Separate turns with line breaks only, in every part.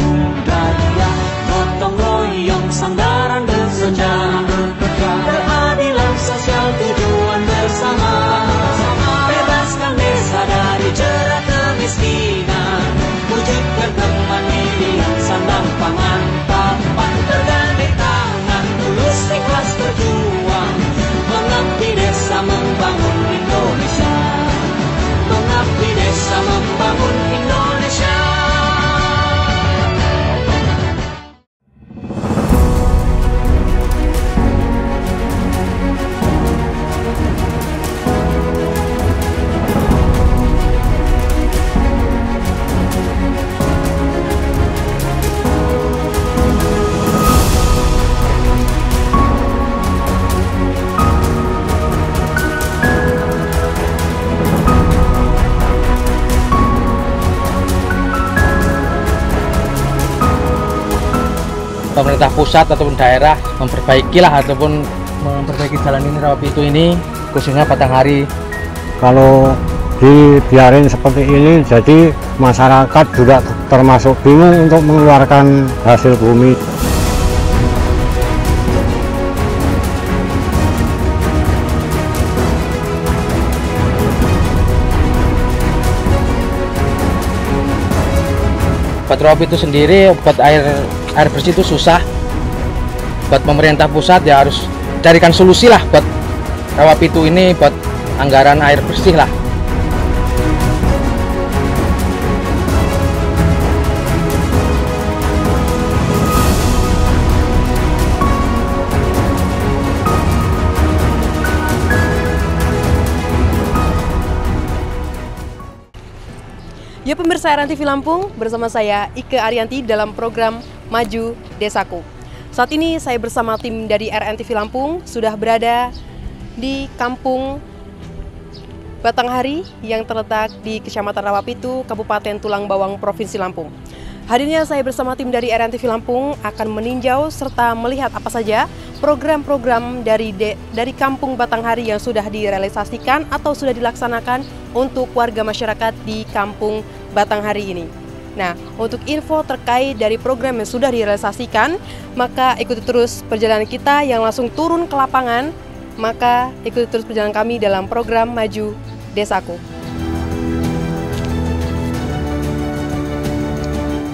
budaya, gotong royong sandaran bersejarah, keadilan sosial tujuan bersama, bebaskan desa dari jerat kemiskinan, wujudkan kemandirian sandang pangan papan, bergandeng tangan tulus ikhlas berjuang, mengabdi desa membangun Indonesia, mengabdi desa membangun Indonesia.
Pemerintah pusat ataupun daerah memperbaikilah ataupun memperbaiki jalan ini Rawapitu ini, khususnya Batanghari.
Kalau dibiarin seperti ini, jadi masyarakat juga termasuk bingung untuk mengeluarkan hasil bumi.
Buat Rawapitu sendiri, buat air bersih itu susah. Buat pemerintah pusat ya harus carikan solusi lah buat Rawapitu ini, buat anggaran air bersih lah.
Ya pemirsa RN TV Lampung, bersama saya Ike Arianti dalam program Maju Desaku. Saat ini saya bersama tim dari RN TV Lampung sudah berada di Kampung Batanghari yang terletak di Kecamatan Rawapitu, Kabupaten Tulang Bawang, Provinsi Lampung. Hari ini saya bersama tim dari RN TV Lampung akan meninjau serta melihat apa saja program-program dari Kampung Batanghari yang sudah direalisasikan atau sudah dilaksanakan untuk warga masyarakat di Kampung Batanghari ini. Nah, untuk info terkait dari program yang sudah direalisasikan, maka ikuti terus perjalanan kita yang langsung turun ke lapangan, maka ikuti terus perjalanan kami dalam program Maju Desaku.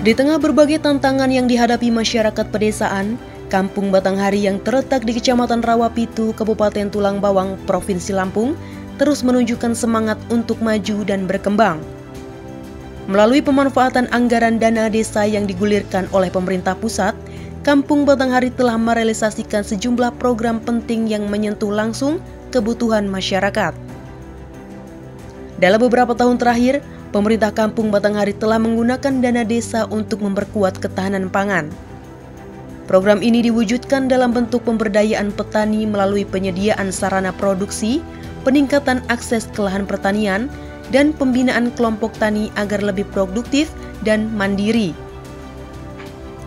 Di tengah berbagai tantangan yang dihadapi masyarakat pedesaan, Kampung Batanghari yang terletak di Kecamatan Rawapitu, Kabupaten Tulang Bawang, Provinsi Lampung, terus menunjukkan semangat untuk maju dan berkembang. Melalui pemanfaatan anggaran dana desa yang digulirkan oleh pemerintah pusat, Kampung Batanghari telah merealisasikan sejumlah program penting yang menyentuh langsung kebutuhan masyarakat. Dalam beberapa tahun terakhir, pemerintah Kampung Batanghari telah menggunakan dana desa untuk memperkuat ketahanan pangan. Program ini diwujudkan dalam bentuk pemberdayaan petani melalui penyediaan sarana produksi, peningkatan akses ke lahan pertanian, dan pembinaan kelompok tani agar lebih produktif dan mandiri.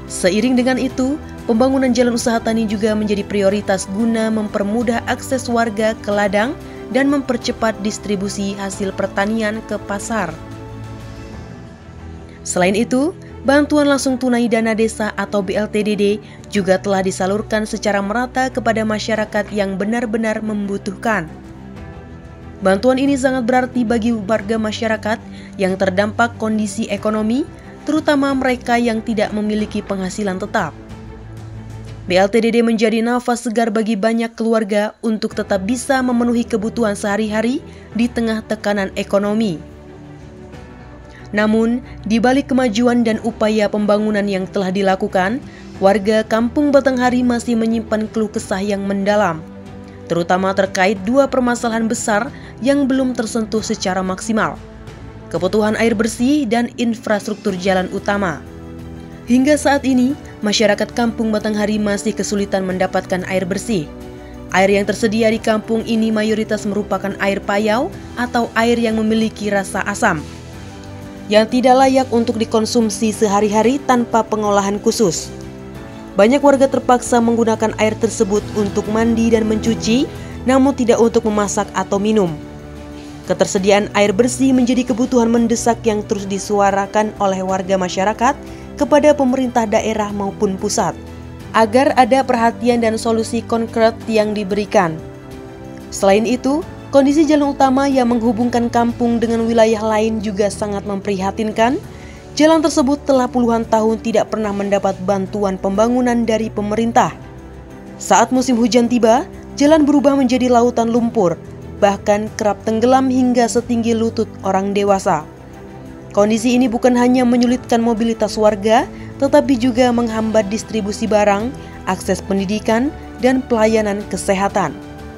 Seiring dengan itu, pembangunan jalan usaha tani juga menjadi prioritas guna mempermudah akses warga ke ladang dan mempercepat distribusi hasil pertanian ke pasar. Selain itu, bantuan langsung tunai dana desa atau BLTDD juga telah disalurkan secara merata kepada masyarakat yang benar-benar membutuhkan. Bantuan ini sangat berarti bagi warga masyarakat yang terdampak kondisi ekonomi, terutama mereka yang tidak memiliki penghasilan tetap. BLTDD menjadi nafas segar bagi banyak keluarga untuk tetap bisa memenuhi kebutuhan sehari-hari di tengah tekanan ekonomi. Namun, di balik kemajuan dan upaya pembangunan yang telah dilakukan, warga Kampung Batanghari masih menyimpan keluh kesah yang mendalam, terutama terkait dua permasalahan besar yang belum tersentuh secara maksimal: kebutuhan air bersih dan infrastruktur jalan utama. Hingga saat ini, masyarakat Kampung Batanghari masih kesulitan mendapatkan air bersih. Air yang tersedia di kampung ini mayoritas merupakan air payau atau air yang memiliki rasa asam, yang tidak layak untuk dikonsumsi sehari-hari tanpa pengolahan khusus. Banyak warga terpaksa menggunakan air tersebut untuk mandi dan mencuci, namun tidak untuk memasak atau minum. Ketersediaan air bersih menjadi kebutuhan mendesak yang terus disuarakan oleh warga masyarakat kepada pemerintah daerah maupun pusat, agar ada perhatian dan solusi konkret yang diberikan. Selain itu, kondisi jalan utama yang menghubungkan kampung dengan wilayah lain juga sangat memprihatinkan. Jalan tersebut telah puluhan tahun tidak pernah mendapat bantuan pembangunan dari pemerintah. Saat musim hujan tiba, jalan berubah menjadi lautan lumpur, bahkan kerap tenggelam hingga setinggi lutut orang dewasa. Kondisi ini bukan hanya menyulitkan mobilitas warga, tetapi juga menghambat distribusi barang, akses pendidikan, dan pelayanan kesehatan.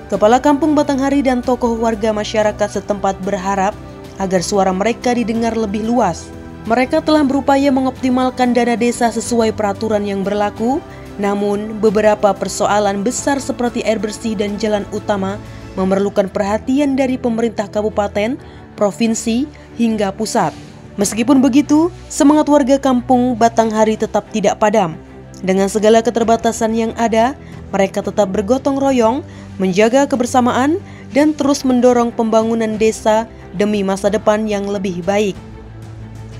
Kepala Kampung Batanghari dan tokoh warga masyarakat setempat berharap agar suara mereka didengar lebih luas. Mereka telah berupaya mengoptimalkan dana desa sesuai peraturan yang berlaku, namun beberapa persoalan besar seperti air bersih dan jalan utama memerlukan perhatian dari pemerintah kabupaten, provinsi, hingga pusat. Meskipun begitu, semangat warga Kampung Batanghari tetap tidak padam. Dengan segala keterbatasan yang ada, mereka tetap bergotong royong, menjaga kebersamaan, dan terus mendorong pembangunan desa demi masa depan yang lebih baik.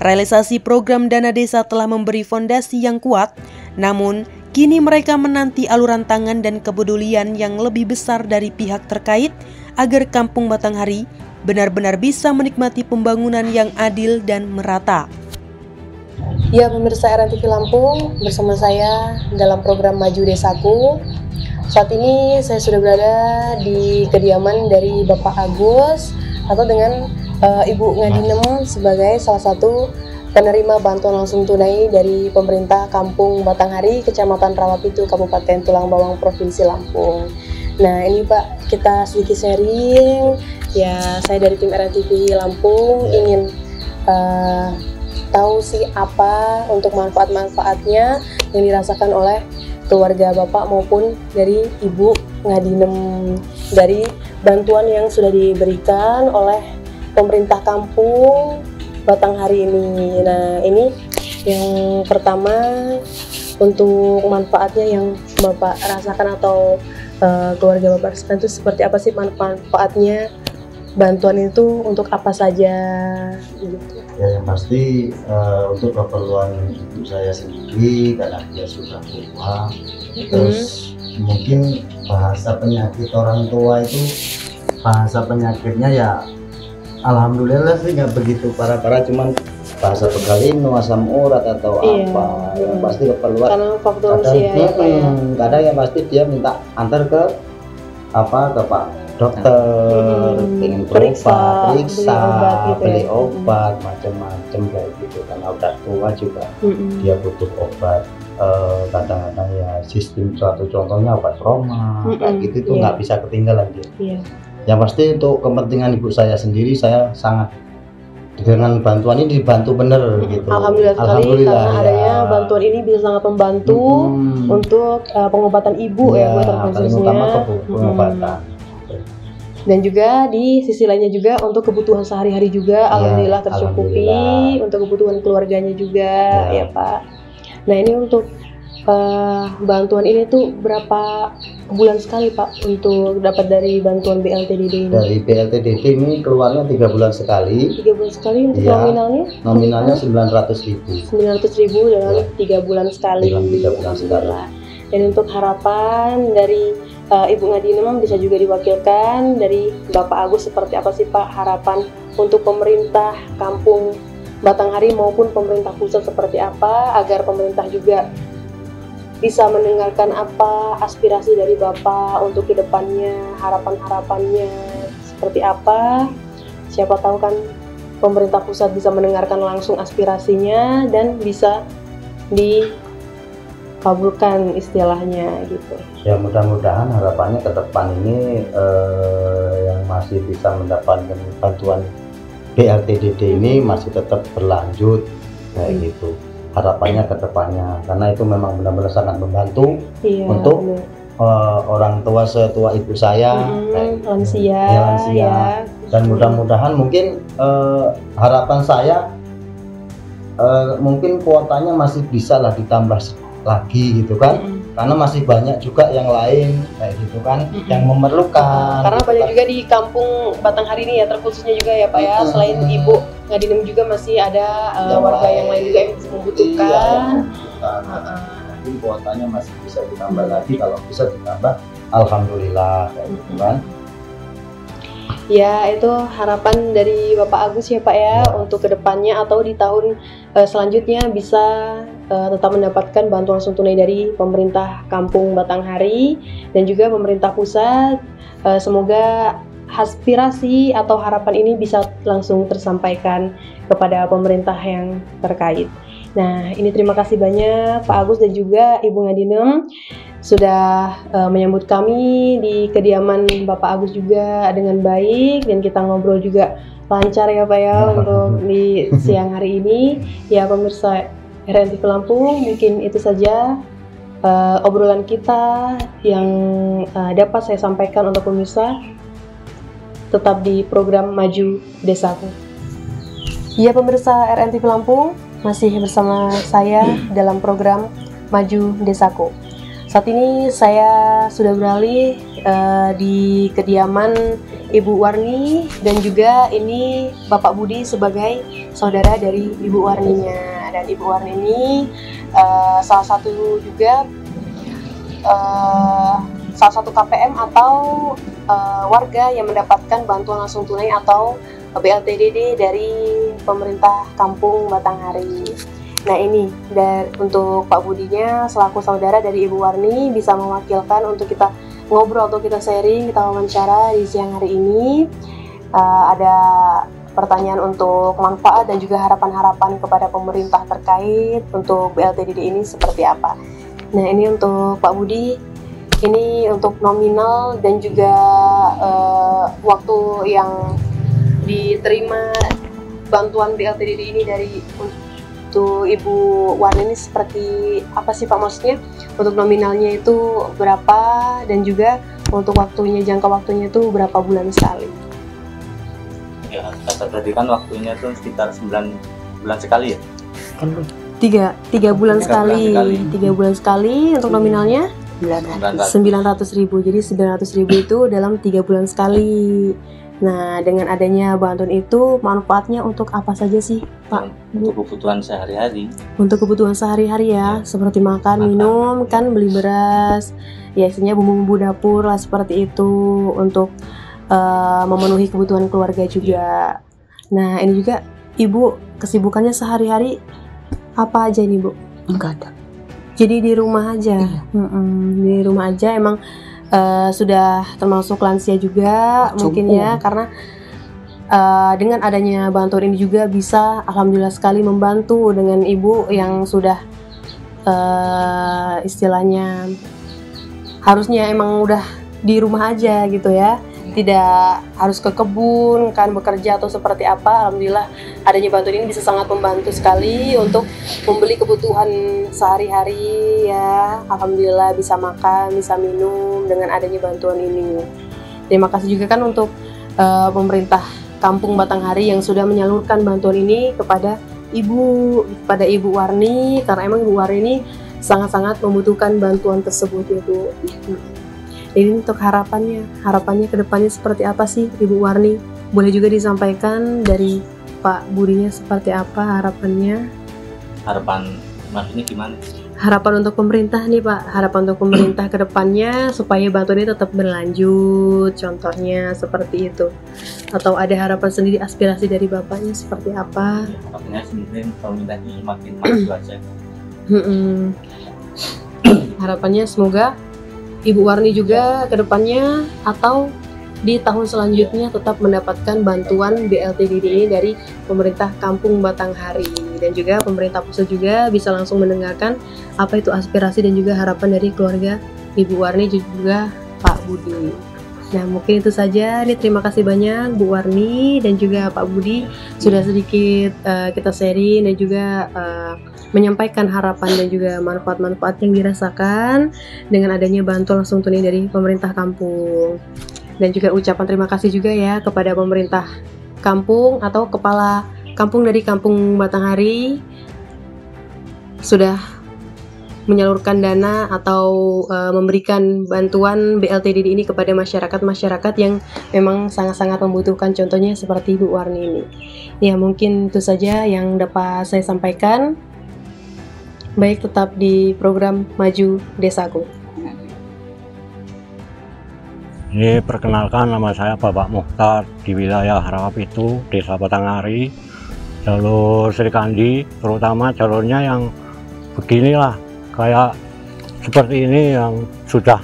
Realisasi program dana desa telah memberi fondasi yang kuat, namun kini mereka menanti aluran tangan dan kepedulian yang lebih besar dari pihak terkait agar Kampung Batanghari benar-benar bisa menikmati pembangunan yang adil dan merata.
Ya, pemirsa RNTV Lampung, bersama saya dalam program Maju Desaku. Saat ini saya sudah berada di kediaman dari Bapak Agus atau dengan Ibu Ngadinem sebagai salah satu penerima bantuan langsung tunai dari pemerintah Kampung Batanghari, Kecamatan Rawapitu, Kabupaten Tulang Bawang, Provinsi Lampung. Nah, ini Pak, kita sedikit sharing. Ya, saya dari tim RNTV Lampung ingin tahu sih apa untuk manfaat-manfaatnya yang dirasakan oleh keluarga Bapak maupun dari Ibu Ngadinem dari bantuan yang sudah diberikan oleh pemerintah Kampung Batanghari ini. Nah, ini yang pertama untuk manfaatnya yang Bapak rasakan atau keluarga Bapak rasakan itu seperti apa sih manfaatnya? Bantuan itu untuk apa saja gitu?
Ya, yang pasti untuk keperluan ibu saya sendiri karena dia sudah tua, terus mungkin bahasa penyakit orang tua itu bahasa penyakitnya ya alhamdulillah sih nggak begitu parah-parah, cuman bahasa pegalinu, asam urat atau apa yang pasti keperluan
karena faktor usia ya Pak ya.
Kadang ya pasti dia minta antar ke Pak dokter, ingin periksa, beli obat, macam-macam kayak gitu. Karena udah tua juga dia butuh obat. Kadang-kadang ya sistem suatu contohnya obat trauma kayak gitu itu nggak bisa ketinggalan dia. Yang pasti untuk kepentingan ibu saya sendiri, saya sangat dengan bantuan ini dibantu bener gitu.
Alhamdulillah sekali karena adanya bantuan ini bisa sangat membantu untuk pengobatan ibu ya buat khususnya pengobatan. Dan juga di sisi lainnya juga untuk kebutuhan sehari-hari juga alhamdulillah tercukupi untuk kebutuhan keluarganya juga ya Pak. Nah, ini untuk bantuan ini tuh berapa bulan sekali Pak untuk dapat dari bantuan BLTDD ini?
Dari BLTDD ini keluarnya 3 bulan sekali. 3
bulan sekali untuk nominalnya?
Nominalnya 900.000.
900.000 dalam 3 bulan sekali.
Dalam 3 bulan sekali.
Dan untuk harapan dari Ibu Ngadinem bisa juga diwakilkan dari Bapak Agus, seperti apa sih Pak harapan untuk pemerintah Kampung Batanghari maupun pemerintah pusat seperti apa agar pemerintah juga bisa mendengarkan apa aspirasi dari Bapak untuk kedepannya, harapan-harapannya seperti apa. Siapa tahu kan pemerintah pusat bisa mendengarkan langsung aspirasinya dan bisa dikabulkan istilahnya gitu.
Ya, mudah-mudahan harapannya ke depan ini yang masih bisa mendapatkan bantuan BLTDD ini masih tetap berlanjut kayak gitu. Harapannya ke depannya, karena itu memang benar-benar sangat membantu untuk orang tua setua ibu saya, lansia. Dan mudah-mudahan mungkin harapan saya mungkin kuotanya masih bisa lah ditambah lagi gitu kan, karena masih banyak juga yang lain kayak gitu kan yang memerlukan.
Karena banyak juga di Kampung Batanghari ini ya, terkhususnya juga ya Pak ya, selain ibu Ngadinem juga masih ada warga yang lain juga yang membutuhkan.
Mungkin kuotanya masih bisa ditambah lagi, kalau bisa ditambah alhamdulillah kayak gitu kan.
Ya, itu harapan dari Bapak Agus ya Pak ya, untuk kedepannya atau di tahun selanjutnya bisa tetap mendapatkan bantuan langsung tunai dari pemerintah Kampung Batanghari dan juga pemerintah pusat. Semoga aspirasi atau harapan ini bisa langsung tersampaikan kepada pemerintah yang terkait. Nah, ini terima kasih banyak Pak Agus dan juga Ibu Ngadinem sudah menyambut kami di kediaman Bapak Agus juga dengan baik, dan kita ngobrol juga lancar ya Pak ya untuk di siang hari ini. Ya pemirsa RNTV Lampung, mungkin itu saja obrolan kita yang dapat saya sampaikan untuk pemirsa. Tetap di program Maju Desaku. Ya pemirsa RNTV Lampung, masih bersama saya dalam program Maju Desaku. Saat ini saya sudah beralih di kediaman Ibu Warni, dan juga ini Bapak Budi sebagai saudara dari Ibu Warninya. Dan Ibu Warni ini salah satu juga salah satu KPM atau warga yang mendapatkan bantuan langsung tunai atau BLTDD dari pemerintah Kampung Batanghari. Nah ini untuk Pak Budinya selaku saudara dari Ibu Warni bisa mewakilkan untuk kita ngobrol atau kita sharing, kita wawancara di siang hari ini. Ada pertanyaan untuk manfaat dan juga harapan-harapan kepada pemerintah terkait untuk BLTDD ini seperti apa. Nah ini untuk Pak Budi, ini untuk nominal dan juga waktu yang diterima bantuan BLTDD ini dari untuk Ibu Warni ini seperti apa sih Pak, maksudnya untuk nominalnya itu berapa dan juga untuk waktunya, jangka waktunya itu berapa bulan sekali?
Ya kata tadi kan waktunya tuh sekitar 9 bulan sekali ya?
Tiga bulan sekali. 3 bulan sekali untuk nominalnya 900.000. Jadi 900.000 itu dalam 3 bulan sekali. Nah, dengan adanya bantuan itu manfaatnya untuk apa saja sih, Pak?
Untuk kebutuhan sehari-hari.
Untuk kebutuhan sehari-hari ya, seperti makan, minum, kan beli beras, ya isinya bumbu-bumbu dapur lah seperti itu, untuk memenuhi kebutuhan keluarga juga. Nah, ini juga Ibu kesibukannya sehari-hari apa aja nih, Bu?
Enggak ada.
Jadi di rumah aja.
Iya.
Di rumah aja emang sudah termasuk lansia juga mungkin ya, karena dengan adanya bantuan ini juga bisa alhamdulillah sekali membantu dengan Ibu yang sudah istilahnya harusnya emang udah di rumah aja gitu ya, tidak harus ke kebun kan bekerja atau seperti apa. Alhamdulillah adanya bantuan ini bisa sangat membantu sekali untuk membeli kebutuhan sehari-hari ya. Alhamdulillah bisa makan, bisa minum dengan adanya bantuan ini. Terima kasih juga kan untuk pemerintah Kampung Batanghari yang sudah menyalurkan bantuan ini kepada Ibu Warni, karena emang Ibu Warni ini sangat-sangat membutuhkan bantuan tersebut ya Bu. Ini untuk harapannya ke depannya seperti apa sih Ibu Warni? Boleh juga disampaikan dari Pak Budinya seperti apa harapannya?
Harapan maksudnya gimana?
Harapan untuk pemerintah nih Pak, harapan untuk pemerintah ke depannya supaya bantuan ini tetap berlanjut, contohnya seperti itu. Atau ada harapan sendiri, aspirasi dari Bapaknya seperti apa?
Harapannya sebenarnya pemerintahnya semakin maju aja.
Harapannya semoga Ibu Warni juga ke depannya atau di tahun selanjutnya tetap mendapatkan bantuan BLTDD ini dari pemerintah Kampung Batanghari, dan juga pemerintah pusat juga bisa langsung mendengarkan apa itu aspirasi dan juga harapan dari keluarga Ibu Warni juga Pak Budi. Nah mungkin itu saja. Ini terima kasih banyak Bu Warni dan juga Pak Budi sudah sedikit kita sharing dan juga menyampaikan harapan dan juga manfaat-manfaat yang dirasakan dengan adanya bantuan langsung tunai dari pemerintah kampung. Dan juga ucapan terima kasih juga ya kepada pemerintah kampung atau kepala kampung dari Kampung Batanghari sudah menyalurkan dana atau memberikan bantuan BLTDD ini kepada masyarakat yang memang sangat-sangat membutuhkan, contohnya seperti Ibu Warni ini. Ya, mungkin itu saja yang dapat saya sampaikan. Baik, tetap di program Maju Desaku.
Ini perkenalkan, nama saya Bapak Mukhtar di wilayah Rawapitu, Desa Batanghari, jalur Srikandi, terutama jalurnya yang beginilah, kayak seperti ini yang sudah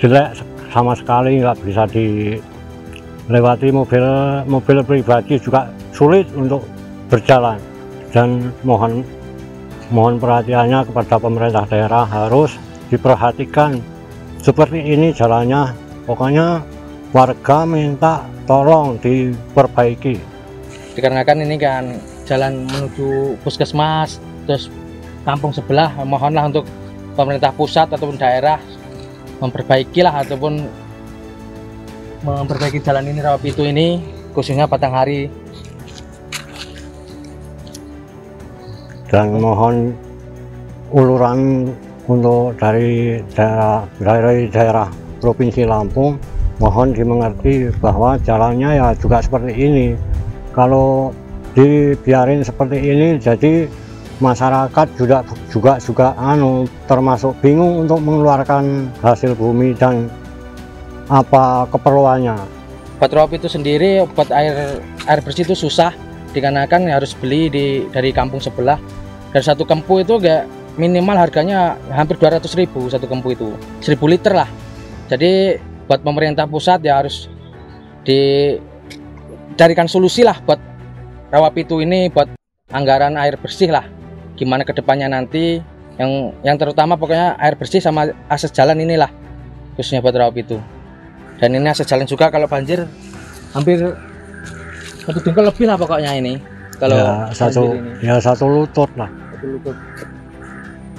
jelek sama sekali, nggak bisa dilewati mobil pribadi, juga sulit untuk berjalan. Dan mohon perhatiannya kepada pemerintah daerah, harus diperhatikan seperti ini jalannya. Pokoknya warga minta tolong diperbaiki.
Dikarenakan ini kan jalan menuju puskesmas, terus kampung sebelah, mohonlah untuk pemerintah pusat ataupun daerah memperbaikilah ataupun memperbaiki jalan ini, Rawapitu ini, khususnya Batanghari.
Dan mohon uluran untuk dari daerah Provinsi Lampung, mohon dimengerti bahwa jalannya ya juga seperti ini. Kalau dibiarin seperti ini, jadi masyarakat juga termasuk bingung untuk mengeluarkan hasil bumi dan apa keperluannya.
Buat Rawapitu sendiri, buat air bersih itu susah, dikarenakan harus beli dari kampung sebelah. Dan satu kempu itu enggak, minimal harganya hampir 200.000 satu kempu itu, 1000 liter lah. Jadi buat pemerintah pusat ya harus dicarikan solusi lah buat Rawapitu ini, buat anggaran air bersih lah. Gimana kedepannya nanti, yang terutama pokoknya air bersih sama akses jalan inilah, khususnya buat Rawapitu. Dan ini akses jalan juga kalau banjir hampir 1 dengkul lebih lah pokoknya ini. Kalau
ya satu lutut lah.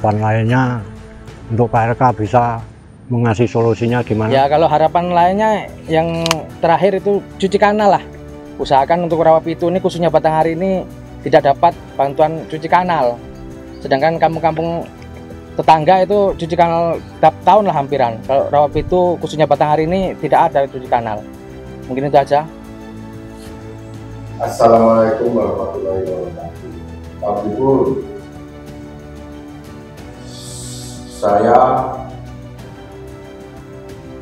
Pan lainnya untuk KRK bisa mengasih solusinya gimana?
Ya kalau harapan lainnya yang terakhir itu cuci kanal lah. Usahakan untuk Rawapitu ini, khususnya Batanghari ini, tidak dapat bantuan cuci kanal. Sedangkan kampung-kampung tetangga itu cuci kanal tiap tahun lah hampiran. Kalau Rawapitu khususnya Batanghari ini tidak ada cuci kanal. Mungkin itu aja.
Assalamualaikum warahmatullahi wabarakatuh. Pak Ibu, saya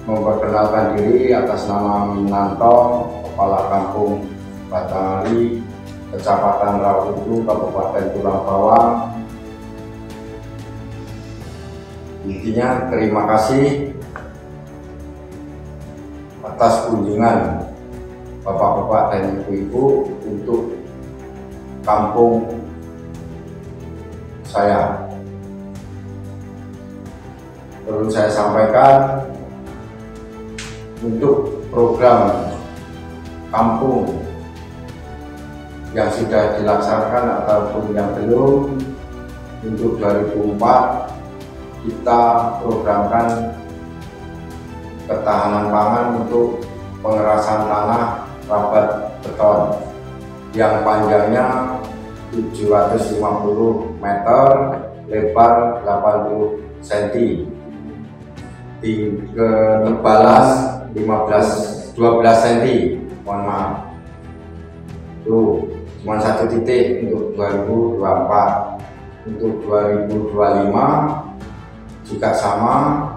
memperkenalkan diri atas nama Minanto, Kepala Kampung Batanghari, Kecamatan Rawapitu, Kabupaten Tulang Bawang. Intinya terima kasih atas kunjungan Bapak-bapak dan ibu-ibu untuk kampung saya. Perlu saya sampaikan, untuk program kampung yang sudah dilaksanakan ataupun yang belum, untuk 2004 kita programkan ketahanan pangan untuk pengerasan tanah rabat beton yang panjangnya 750 meter, lebar 80 cm, di ketebalan 12 cm. Mohon maaf, itu cuma satu titik untuk 2024. Untuk 2025 juga sama,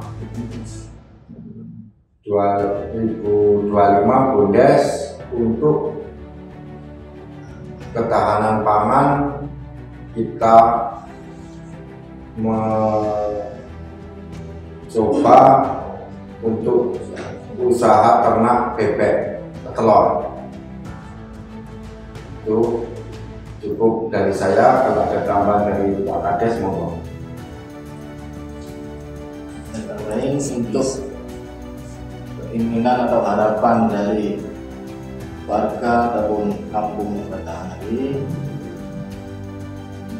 2025 Bundes untuk ketahanan pangan kita mencoba untuk usaha ternak bebek telur. Itu cukup dari saya. Kalau ada tambahan dari Pak Kades, monggo.
Lain untuk keinginan atau harapan dari warga ataupun kampung Batanghari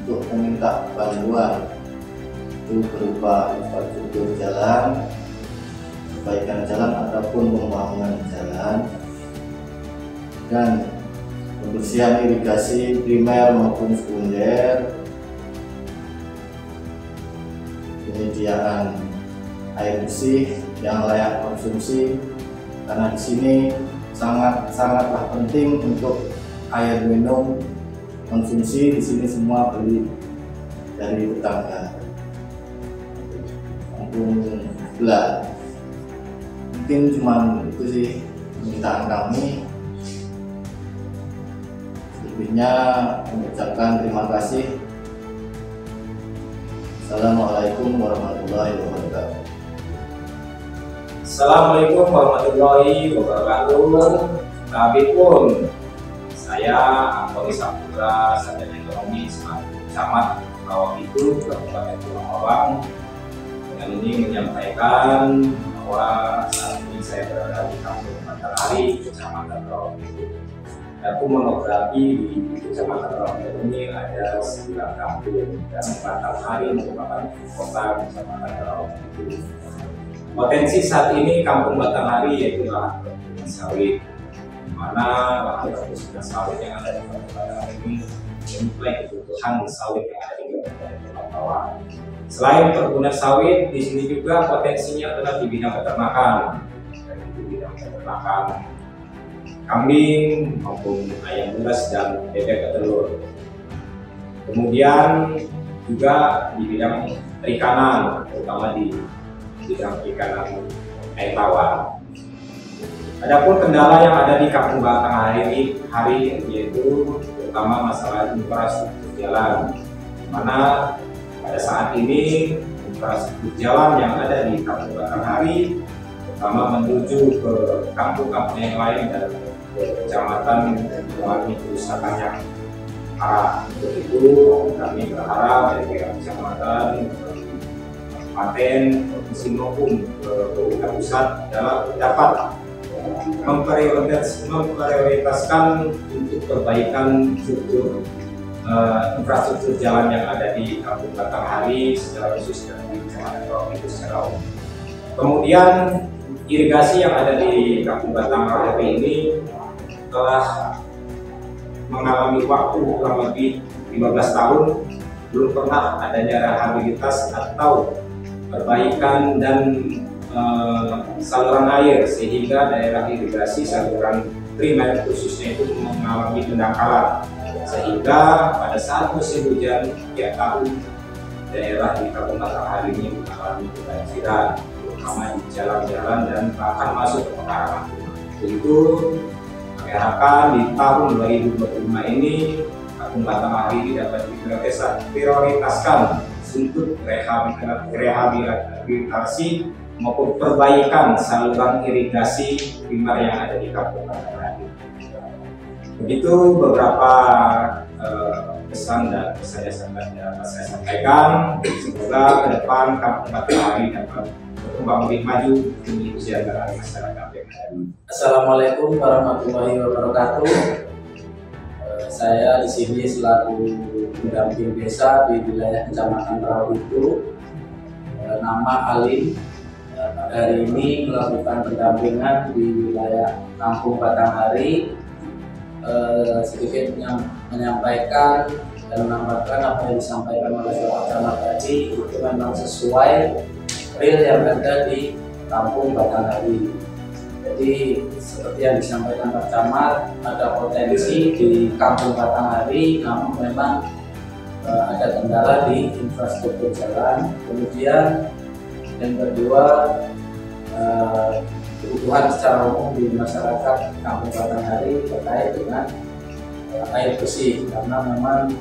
untuk meminta bantuan itu berupa infrastruktur jalan, perbaikan jalan ataupun pembangunan jalan, dan pembersihan irigasi primer maupun sekunder, penyediaan air bersih yang layak konsumsi, karena di sini sangatlah penting untuk air minum konsumsi. Di sini semua beli dari tetangga. Kampung sebelah. Mungkin cuma itu sih permintaan kami. Selebihnya mengucapkan terima kasih. Assalamualaikum warahmatullahi wabarakatuh.
Assalamualaikum warahmatullahi wabarakatuh. Kami pun, saya Antoni Saputra, sarjana ekonomi selaku Camat Rawapitu, Kabupaten Tulang Bawang, dengan ini menyampaikan bahwa saat ini saya berada di Kampung Batanghari, Kecamatan Rawapitu. Aku monografi di Kecamatan Rawapitu ini ada 9 kampung, dan Batanghari merupakan kota Kecamatan Rawapitu. Potensi saat ini Kampung Batanghari yaitu lahan perkebunan sawit, di mana lahan perkebunan sawit yang ada di Kampung Batanghari ini menyuplai kebutuhan sawit yang ada di Kabupaten Tulang Bawang. Selain perkebunan sawit, di sini juga potensinya adalah di bidang peternakan, kambing maupun ayam unggas dan bebek petelur. Kemudian juga di bidang perikanan, terutama di bidang perikanan air tawar. Adapun kendala yang ada di Kampung Batanghari yaitu terutama masalah infrastruktur jalan, di mana pada saat ini infrastruktur jalan yang ada di Kampung Batanghari, terutama menuju ke kampung-kampung yang lain dan ke kecamatan, mengalami kerusakan yang parah. Untuk itu kami berharap dari pihak kecamatan, kabupaten, provinsi maupun pemerintah pusat dapat memprioritaskan untuk perbaikan infrastruktur jalan yang ada di Kampung Batanghari secara khusus dan di Kecamatan Rawapitu secara umum. Kemudian irigasi yang ada di Kampung Batanghari ini telah mengalami waktu kurang lebih 15 tahun belum pernah adanya rehabilitas atau perbaikan dan saluran air, sehingga daerah irigasi saluran primer khususnya itu mengalami pendangkalan, sehingga pada saat musim hujan tiap tahun daerah di Kampung Batanghari ini mengalami kebanjiran, terutama di jalan-jalan dan bahkan masuk ke pekarangan. Itu kami harapkan di tahun 2025 ini Kampung Batanghari ini dapat diprioritaskan untuk rehabilitasi maupun perbaikan saluran irigasi primer yang ada di Kampung Batanghari. Begitu beberapa pesan dan pesan yang dapat saya sampaikan. Semoga ke depan Kampung Batanghari dapat berkembang lebih maju demi kesejahteraan masyarakat yang ada.
Assalamualaikum warahmatullahi wabarakatuh. Saya di sini selaku pendamping desa di wilayah Kecamatan Rawapitu. Nama Alim. Pada hari ini melakukan pendampingan di wilayah Kampung Batanghari. Sedikit menyampaikan dan menambahkan apa yang disampaikan oleh Bapak Camat tadi, itu memang sesuai real yang ada di Kampung Batanghari. Jadi seperti yang disampaikan Pak Camat, ada potensi di Kampung Batanghari, namun memang ada kendala di infrastruktur jalan. Kemudian yang kedua, kebutuhan secara umum di masyarakat Kampung Batanghari terkait dengan air bersih, karena memang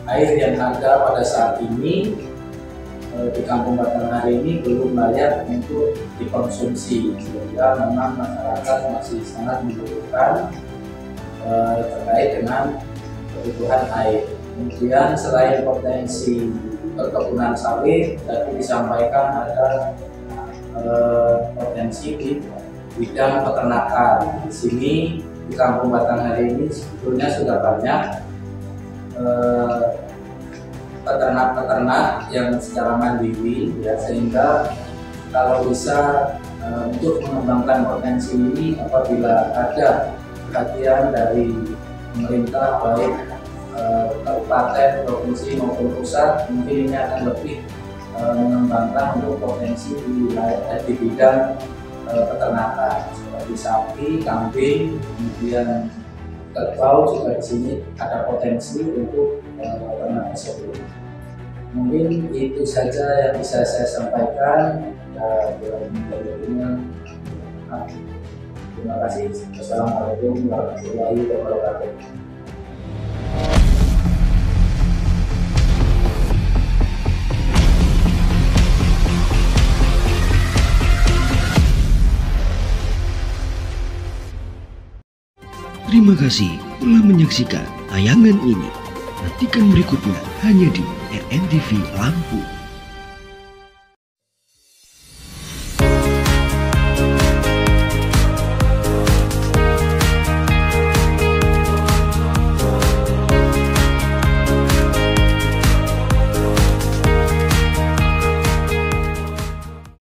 air yang ada pada saat ini di Kampung Batanghari ini belum layak untuk dikonsumsi, sehingga memang masyarakat masih sangat membutuhkan terkait dengan kebutuhan air. Kemudian selain potensi perkebunan sawit, tadi disampaikan ada potensi di bidang peternakan. Di sini di Kampung Batanghari ini sebetulnya sudah banyak peternak-peternak yang secara mandiri, ya, sehingga kalau bisa untuk mengembangkan potensi ini, apabila ada perhatian dari pemerintah baik kabupaten, provinsi maupun pusat, mungkin ini akan lebih mengembangkan untuk potensi di bidang peternakan seperti sapi, kambing, kemudian kerbau juga di sini ada potensi untuk ternak tersebut. Mungkin itu saja yang bisa saya sampaikan. Terima kasih. Wassalamualaikum warahmatullahi wabarakatuh.
Terima kasih telah menyaksikan tayangan ini. Nantikan berikutnya hanya di RNTV Lampung.